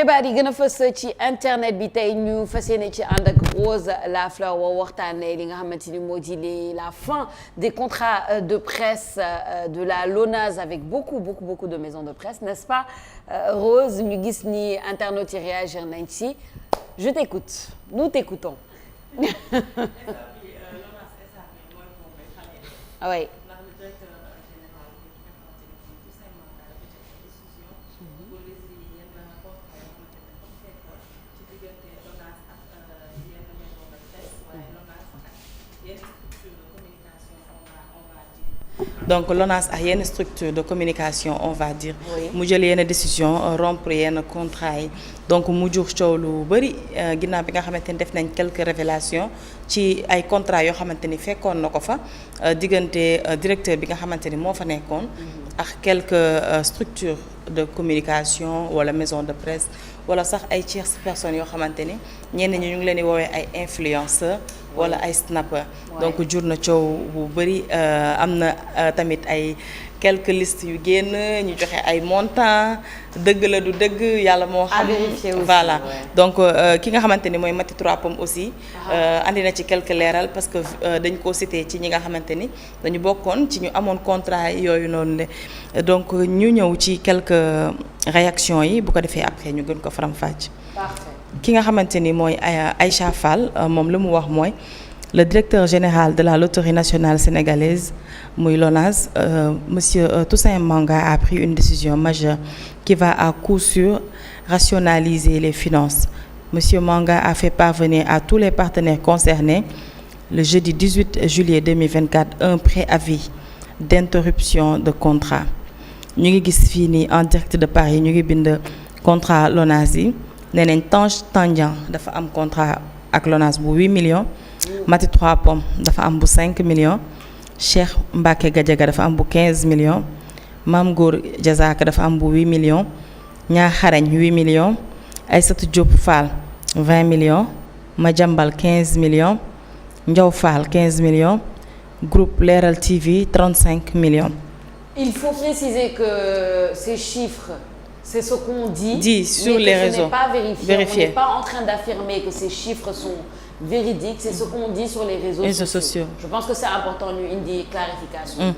xibaar yi gën a fës ci internet bi tey ñu fas yéene ci ànd ak Rose La Fleur waxtaanee li nga xamante ni moo di la fin des contrats de presse de la LONASE avec beaucoup de maisons de presse, n'est-ce pas Rose? Ñu gis ni internautes yi réagir nañ ci. Je t'écoute, nous t'écoutons. Ah oui. Donc LONASE ak yenn structure de communication on va dire mu jël yenn décision rompre yenn contrat yi donc mu jur coow lu bëri ginnaaw bi nga xamante ni def nañ quelques révélations ci ay contrats yoo xamante ni fekkoon na ko fa diggante directeur bi nga xamante ni moo fa nekkoon ak quelques structures de communication wala maison de presse wala sax ay tierces personnes yoo xamante ni ñenn ñi ñu ngi leen di woowee ay influenceurs wala ay snapper donc jur na coow bu bëri am na tamit ay quelques listes yu génn ñu joxe ay montants dëgg la du dëgg yàlla moo xam voilà donc ki nga xamante ni mooy Mati Trois Pommes aussi andi na ci quelques leeral parce que dañ koo cité ci ñi nga xamante ni dañu bokkoon ci ñu amoon contrat yooyu noonu le donc ñu ñëw ci quelques réactions yi bu ko defee après ñu gën ko faram-fàcc. Ki nga xamante ni mooy Aïcha Fall moom lu mu wax mooy le directeur général de la loterie nationale sénégalaise muy LONASE monsieur Toussaint Manga a pris une décision majeure qui va à coup sûr rationaliser les finances. Monsieur Manga a fait parvenir à tous les partenaires concernés le jeudi 18 juillet 2024 un préavis d'interruption de contrat. ñu ngi gis fii nii en direct de Paris ñu ngi bind contrat LONASE yi nee nañ Tange Tandian dafa am contrat ak LONASE bu 8 millions Mati Trois Pommes dafa am bu 5 millions Cheikh Mbacké Gadiaga dafa am bu 15 millions Mame Goor Diazaka dafa am bu 8 millions Ñaa Xarañ 8 millions Aïssatou Diop Fall 20 millions Madiambal 15 millions Ndiaw Fall 15 millions groupe Leral TV 35 millions. Il faut préciser que ces chiffres, c'est ce qu'on dit sur les réseaux. Ce n'est pas vérifié. On n'est pas en train d'affirmer que ces chiffres sont véridiques, c'est ce qu'on dit sur les réseaux sociaux. Je pense que c'est important ñu indi clarification.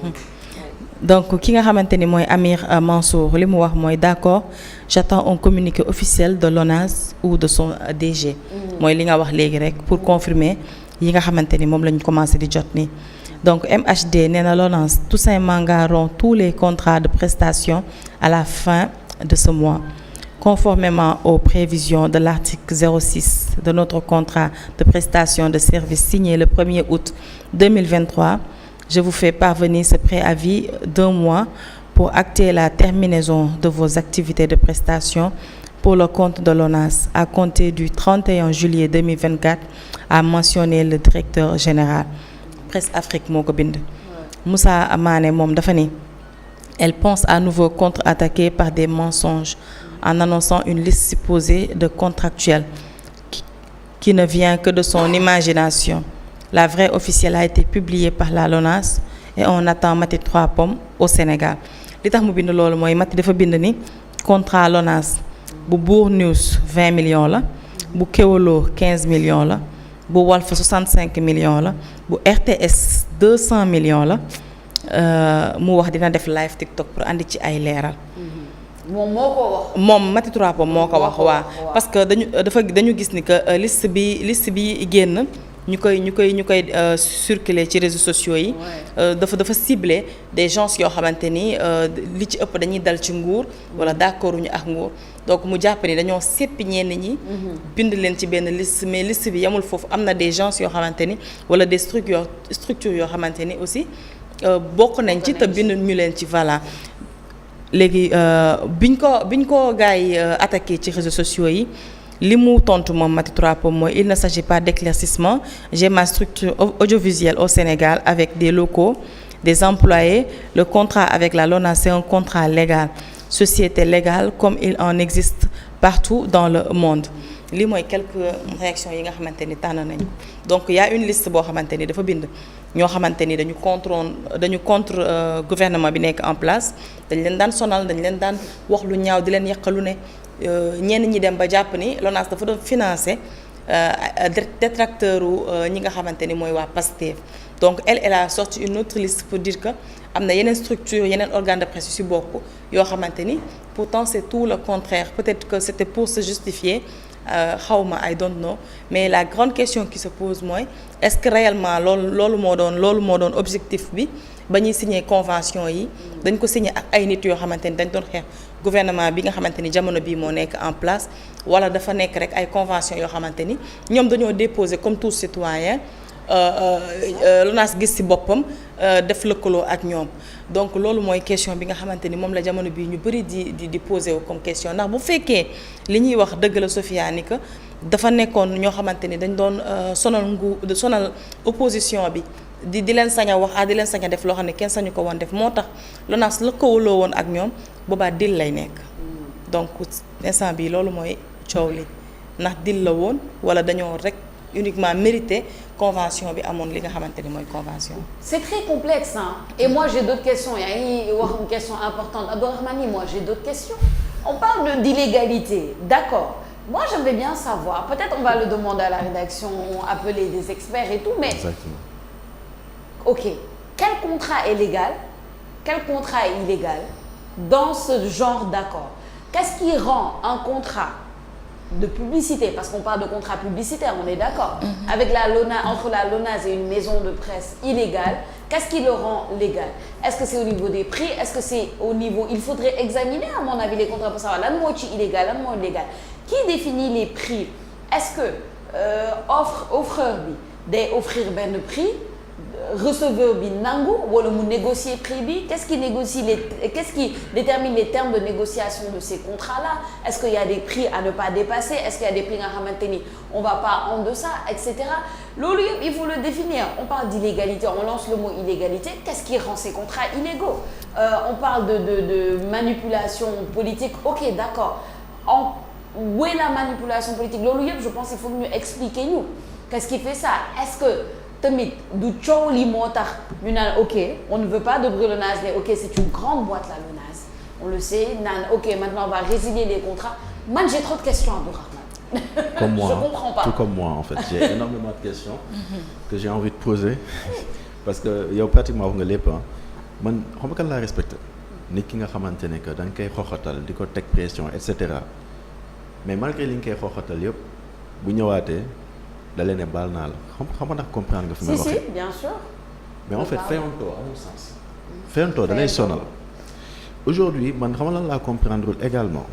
Donc ki nga xamante ni mooy Amir Mansour li mu wax mooy d'accord j'attends un communiqué officiel de LONASE ou de son DG. mooy li nga wax léegi rek pour confirmer yi nga xamante ni moom la ñu commencé di jot nii. Donc MHD nee na LONASE Toussaint Manga rompt tous les contrats de prestation à la fin de ce mois. Conformément aux prévisions de l'article 06 de notre contrat de prestation de services signé le 1er août 2023, je vous fais parvenir ce préavis d'1 mois pour acter la terminaison de vos activités de prestation pour le compte de LONASE à compter du 31 juillet 2024, a mentionné le directeur général. Presse Afrique moo ko bind. Moussa Mané moom dafa ni elle pense à nouveau contre-attaquer par des mensonges en annonçant une liste supposée de contractuels qui ne vient que de son imagination. La vraie officielle a été publiée par la LONASE et on attend Mati Trois Pommes au Sénégal. Li tax mu bind loolu mooy Mati dafa bind ni contrat LONASE bu Bour News 20 millions la bu Kewolo 15 millions la bu Walf 65 millions la bu RTS 200 millions la mu wax dina def live TikTok pour andi ci ay leeral. moom moo ko wax. moom Mati Trois Pommes moo ko wax waa parce que dañu gis ni que liste bi génn ñu koy circuler ci réseaux sociaux yi. dafa cibler des gens yoo xamante ni li ci ëpp dañuy dal ci nguur wala d'accord ñu ak nguur donc mu jàpp ni dañoo seppi ñenn ñi. bind leen ci benn liste mais liste bi yamul foofu am na des gens yoo xamante ni wala des structures yoo xamante ni aussi bokk nañ ci te bind ñu leen ci voilà. léegi biñ ko gars yi attaqué ci réseaux sociaux yi li mu tontu moom Mati Trois Pommes mooy il ne s'agit pas d'éclaircissement j'ai ma structure audiovisuelle au Sénégal avec des locaux des employés le contrat avec la LONASE c'est un contrat légal société légale comme il en existe partout dans le monde lii mooy quelques réactions yi nga xamante ni tànn nañu donc y a une liste boo xamante ni dafa bind ñoo xamante ni dañu contre gouvernement bi nekk en place dañ leen daan sonal dañ leen daan wax lu ñaaw di leen yàqalu ne ñenn ñi dem ba jàpp ni LONASE dafa doon financer détracteur ñi nga xamante ni mooy waa PASTEF. Donc elle a sorti une autre liste pour dire que am na yeneen structure yeneen organe de presse yu ci bokk yoo xamante ni pourtant c'est tout le contraire, peut-être que c'était pour se justifier, xawma I don't know, mais la grande question qui se pose mooy est-ce que réellement loolu moo doon objectif bi ba ñuy signer convention yi. dañ ko signer ak ay nit yoo xamante ni dañ doon xeex gouvernement bi nga xamante ni jamono bii moo nekk en place, wala dafa nekk rek ay convention yoo xamante ni ñoom dañoo déposer comme tout citoyen LONASE gis ci boppam def lëkkaloo ak ñoom. Donc loolu mooy question bi nga xamante ni moom la jamono bii ñu bari di poser wu comme question, ndax bu fekkee li ñuy wax dëgg la Sophia ni que dafa nekkoon ñoo xamante ni dañ doon sonal opposition bi di leen sañ a wax di leen sañ a def loo xam ne kenn sañu ko woon def, moo tax LONASE lëkkaloo woon ak ñoom boobaa dil lay nekk. Donc instant bi loolu mooy coow li ndax dil la woon wala dañoo rek uniquement mérité convention bi amoon li nga xamante ni mooy convention. C'est très complexe hein. Et moi j'ai d'autres questions. yaa ngi wax une question importante. Abdourahmane, moi j'ai d'autres questions. On parle d'illégalité, d'accord. Moi j'aimerais bien savoir, peut-être on va le demander à la rédaction, appeler des experts et tout, mais exactement. Ok, quel contrat est légal, quel contrat est illégal dans ce genre d'accord? Qu'est-ce qui rend un contrat de publicité, parce qu'on parle de contrat publicitaire, on est d'accord, avec entre la LONASE et une maison de presse illégale, qu'est-ce qui le rend légal? Est-ce que c'est au niveau des prix? Est-ce que c'est au niveau... Il faudrait examiner, à mon avis, les contrats pour savoir lan moo ci illégal, lan moo légal. Qui définit les prix? Est-ce que offreur bi day offrir benn prix, receveur bi nangu wala mu négocier prix bi? Qu'est-ce qui détermine les termes de négociation de ces contrats-là? Est-ce qu'il y a des prix à ne pas dépasser? Est-ce qu'il y a des prix nga xamante ni on va pas en deçà, etc. Loolu yëpp il faut le définir. On parle d'illégalité, on lance le mot illégalité. Qu'est-ce qui rend ces contrats illégaux? On parle de manipulation politique. Ok, d'accord. Où est la manipulation politique? Loolu yëpp je pense il faut que ñu expliquer ñu. Qu'est-ce qui fait ça? Est-ce que tamit du coow li moo tax ñu naan ok on ne veut pas de bruit LONASE, mais ok c'est une grande boîte la LONASE, on le sait, naan ok maintenant on va résilier les contrats. Man j'ai trop de questions Abdourahmane. Comme moi, je comprends pas. tout comme moi en fait, j'ai énormément de questions que j'ai envie de poser parce que yow pratiquement wax nga lépp man xam nga kan laa respecté nit ki nga xamante ne que da nga koy xoxatal di ko teg pression et cetera, mais malgré li nga koy xoxatal yëpp bu ñëwaatee da leen ne baal naa la xam nga ndax comprendre nga fi may waxee. Si bien sûr. mais en fait fayantoo amul sens. fayantoo da lay sonal. Aujourd'hui man xam nga lan laa comprendre également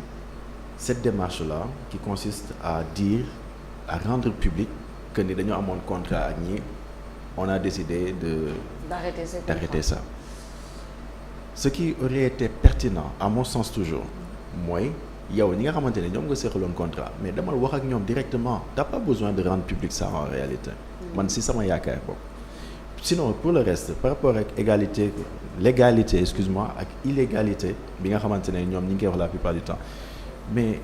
cette démarche là qui consiste à à rendre public que ni dañoo amoon contrat ak ñi on a décidé d'arrêter ça. Ce qui aurait été pertinent à mon sens toujours mooy yow ñi nga xamante ne ñoom nga seqaloon contrat mais demal wax ak ñoom directement, t'as pas besoin de rendre public ça en réalité. Man si sama yaakaar boobu. Sinon pour le reste par rapport ak légalité excuse-moi ak illégalité bi nga xamante ne ñoom ñi ngi koy wax la plupart du temps, mais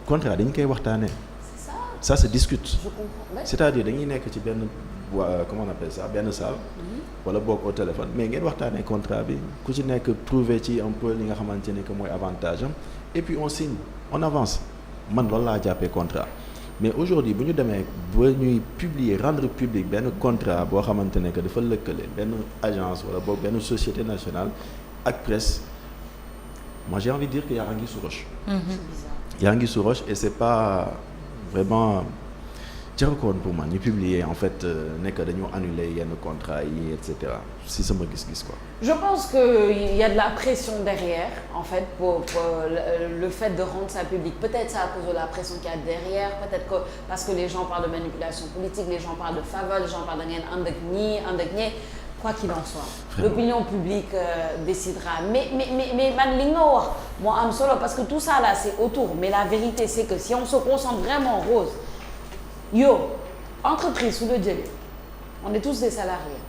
contrat dañu koy waxtaanee. Ça se discute. Je comprends. C'est-à-dire dañuy nekk ci benn comment on appelle ça benn salle wala boog au téléphone mais ngeen waxtaanee contrat bi ku ci nekk trouver ci un peu li nga xamante ne que mooy avantage am et puis on signe on avance. Man loolu laa jàppee contrat. Mais aujourd'hui bu ñu demee ba ñuy publier rendre public benn contrat boo xamante ne que dafa lëkkale benn agence wala boog benn société nationale ak presse, moi j'ai envie de dire qu'il y a anguille sous roche. Il y a anguille sous roche et c'est pas vraiment jaru ko woon pour man ñu publier en fait nekk dañoo annuler yenn contrat yi et cetera, si sama gis-gis quoi. Je pense que il y a de la pression derrière en fait pour le fait de rendre ça public. Peut-être ça à cause de la pression qu'il y a derrière, peut-être que parce que les gens parlent de manipulation politique, les gens parlent de faveur, les gens parlent da ngeen ànd ak ñii. Quoi qu'il en soit, l'opinion publique décidera. Mais man li nga wax moo am solo parce que tout ça là c'est autour. Mais la vérité c'est que si on se concentre vraiment Rose, entreprise su la jëlee, on est tous des salariés.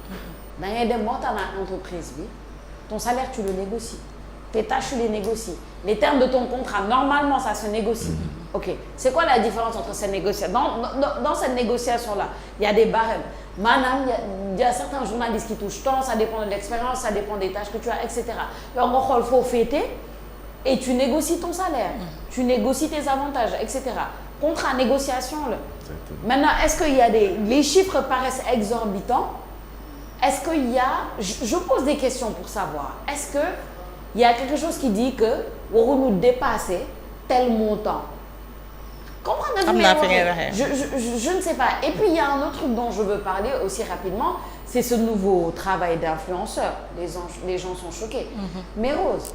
Da ngay dem waxtaan ak entreprise bi, ton salaire tu le négocies, tes tâches tu les négocies, les termes de ton contrat normalement ça se négocie. Ok, c'est quoi la différence entre ces négociations? Dans cette négociation là, il y a des barèmes. Maanaam il y a certains journalistes qui touchent tant, ça dépend de l'expérience, ça dépend des tâches que tu as, etc. yow nga xool foo féete et tu négocies ton salaire, tu négocies tes avantages, etc. Contrat négociation la. Maintenant, est-ce qu'il y a les chiffres paraissent exorbitants. Est-ce qu'il y a, je pose des questions pour savoir, est-ce que il y a quelque chose qui dit que waruñu dépasser tel montant? Comprendre je ne sais pas. Et puis il y a un autre truc dont je veux parler aussi rapidement, c'est ce nouveau travail d'influenceur. Les gens sont choqués. Mais Rose,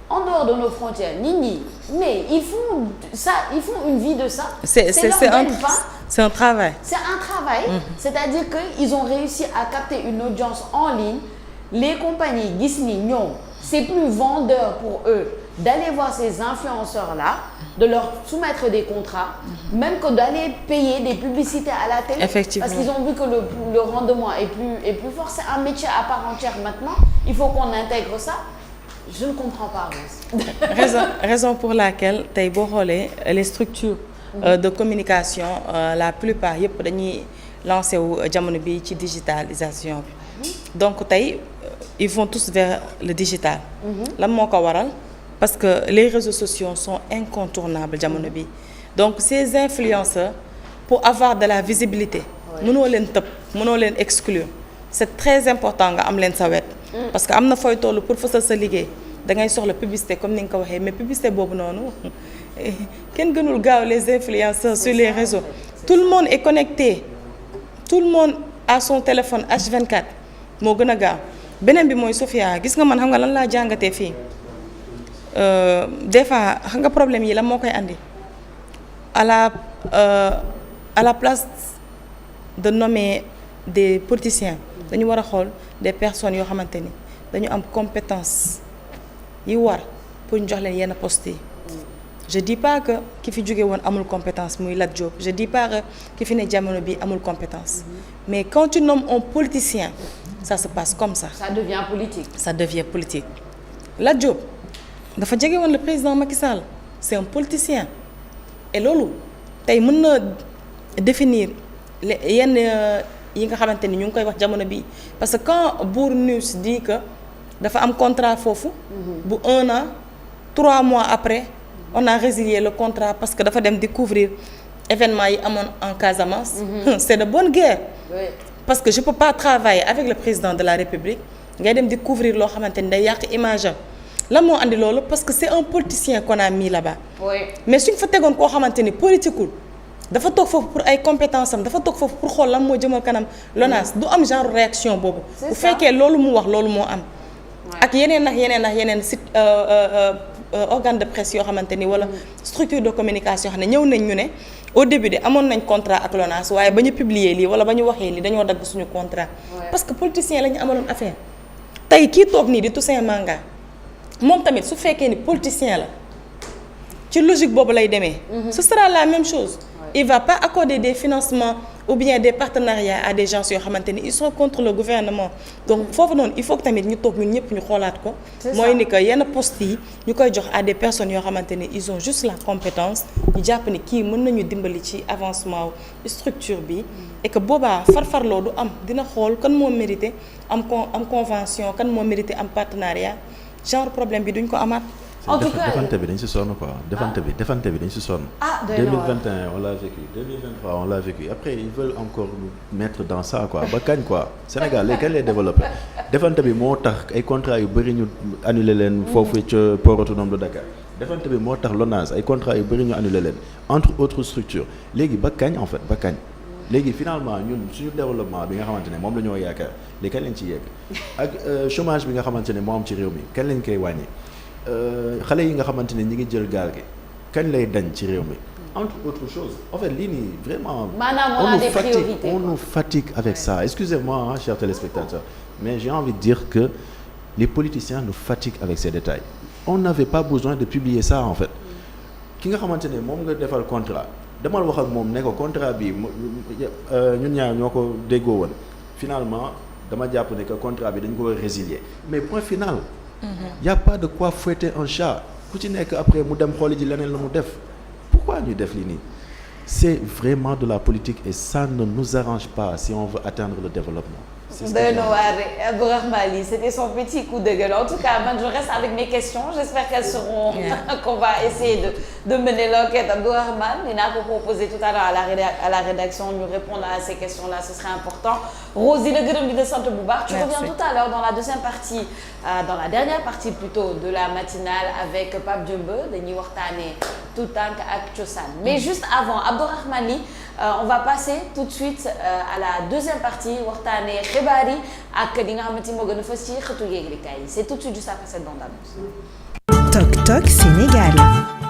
en dehors de nos frontières, mais ils font une vie de ça. C'est un travail. C'est un travail, c'est-à-dire qu'ils ont réussi à capter une audience en ligne. Les compagnies Disney, c'est plus vendeur pour eux d'aller voir ces influenceurs-là, de leur soumettre des contrats, même que d'aller payer des publicités à la télé. Effectivement. Parce qu'ils ont vu que le rendement est plus fort. C'est un métier à part entière maintenant. Il faut qu'on intègre ça. Je ne comprends pas, Rose. raison pour laquelle tey boo xoolee les structures de communication la plupart yëpp dañuy lancé wu jamono bi ci digitalisation bi donc tey ils vont tous vers le digital. lan moo ko waral parce que les réseaux sociaux sont incontournables jamono bi donc ces influenceurs pour avoir de la visibilité mënoo leen tëb mënoo leen exclure c'est très important nga am leen sa wet parce que am na fooy toll pour fësal sa liggéey da ngay soxla publicité comme ni nga ko waxee mais publicité boobu noonu kenn gënul gaaw les influenceurs sur les réseaux tout le monde est connecté tout le monde a son téléphone H24 moo gën a gaaw beneen bi mooy Sophia gis nga man xam nga lan laa jàngatee fii des fois xam nga problème yi la moo koy andi à la place de nommer des politiciens dañu war a xool des personnes yoo xamante ni dañu am compétence yi war pour ñu jox leen yenn postes yi je dis pas que ki fi jóge woon amul compétence muy Lat Diop je dis pas que ki fi ne jamono bi amul compétence mais quand tu nommes un politicien ça se passe comme ça. Ça devient politique. Ça devient politique. Lat Diop dafa jege woon le président Macky Sall c'est un politicien et loolu tey mën na définir yenn yi nga xamante ni ñu ngi koy wax jamono bi parce que quand Bour News dit que dafa am contrat foofu. bu 1 an 3 mois après on a résilié le contrat parce que dafa dem découvrir événements yi amoon en Casamance. C'est de bonne guerre. Oui. Parce que je peux pas travailler avec le président de la République ngay dem découvrir loo xamante ni day yàq image am lan moo andi loolu parce que c'est un politicien qu'on a mis là-bas. Oui. Mais suñ fa tegoon koo xamante ni politiqueul dafa toog foofu pour ay compétences am dafa toog foofu pour xool lan moo jëmal kanam LONASE du am genre réaction boobu. bu fekkee loolu mu wax loolu moo am. ak yeneen site organe de presse yoo xamante ni wala structure de communication xam ne ñëw nañ ñu ne au début de amoon nañ contrat ak LONASE waaye ba ñu publier lii wala ba ñu waxee lii dañoo dagg suñu contrat. parce que politicien la ñu amaloon affaire. tey kii toog nii di Toussaint Manga moom tamit su fekkee ni politicien la ci logique boobu lay demee. ce sera la même chose. Il va pas accorder des financements ou bien des partenariats à des gens yoo xamante ni ils sont contre le gouvernement donc foofu noonu il faut que tamit ñu toog ñun ñëpp ñu xoolaat ko. mooy ni que yenn postes yi ñu koy jox à des personnes yoo xamante ni ils ont juste la compétence ñu jàpp ni kii mën nañu dimbali ci avancement structure bi et que boobaa farfarloo du am dina xool kan moo mérité am convention kan moo mérité am partenariat genre problème bi duñ ko amaat. En tout cas defante bi dañ si sonn quoi defante bi dañ si sonn. 2021 on l'a vécu 2023 on l'a vécu après ils veulent encore nous mettre dans ça quoi ba kañ quoi Sénégal léegi kañ lay développé defante bi moo tax ay contrats yu bëri ñu annulé leen foofu ca port autonome de Dakar defante bi moo tax LONASE ay contrats yu bëri ñu annulé leen entre autres structures léegi ba kañ en fait ba kañ léegi finalement ñun suñu développement bi nga xamante ne moom la ñoo yaakaar léegi kañ lañ ci yegg ak chômage bi nga xamante ne moo am ci réew mi kañ lañ koy wàññi. xale yi nga xamante ne ñi ngi jël gaal gi kañ lay dañ ci réew mi entre autres choses en fait lii nii vraiment on nous fatigue avec ça excusez-moi hein, chers téléspectateurs mais j'ai envie de dire que les politiciens nous fatiguent avec ces détails on n'avait pas besoin de publier ça en fait ki nga xamante ne moom nga defal contrat demal wax ak moom ne ko contrat bi ñun ñaar ñoo ko déggoo woon finalement dama jàpp ne que contrat bi dañ ko résilier mais point final y a pas de quoi fouetter un chat ku ci nekk après mu dem xooli ji leneen la mu def pourquoi ñuy def lii nii c'est vraiment de la politique et ça ne nous arrange pas si on veut atteindre le développement doy na waar Abdourahmane Ly, c'était son petit coup de gueule. En tout cas, man, je reste avec mes questions. J'espère qu'elles seront qu'on va essayer de mener l'enquête. Abdourahmane, dinaa ko proposer tout à l'heure à la rédaction ñu répondre à ces questions-là, ce serait important. Rose di la gërëm di la sant bu baax. Tu reviens tout à l'heure dans la deuxième partie, dans la dernière partie plutôt de la matinale avec Pape Diombe dañuy waxtaanee tout tànk ak cosaan. Mais juste avant, Abdourahmane Ly, on va passer tout de suite à la deuxième partie waxtaanee xibaar yi ak li nga xamante ni moo gën a fës ci xëtu yéeglekaay yi. C'est tout de suite juste après cette bande-annonce. Toc Toc Sénégal.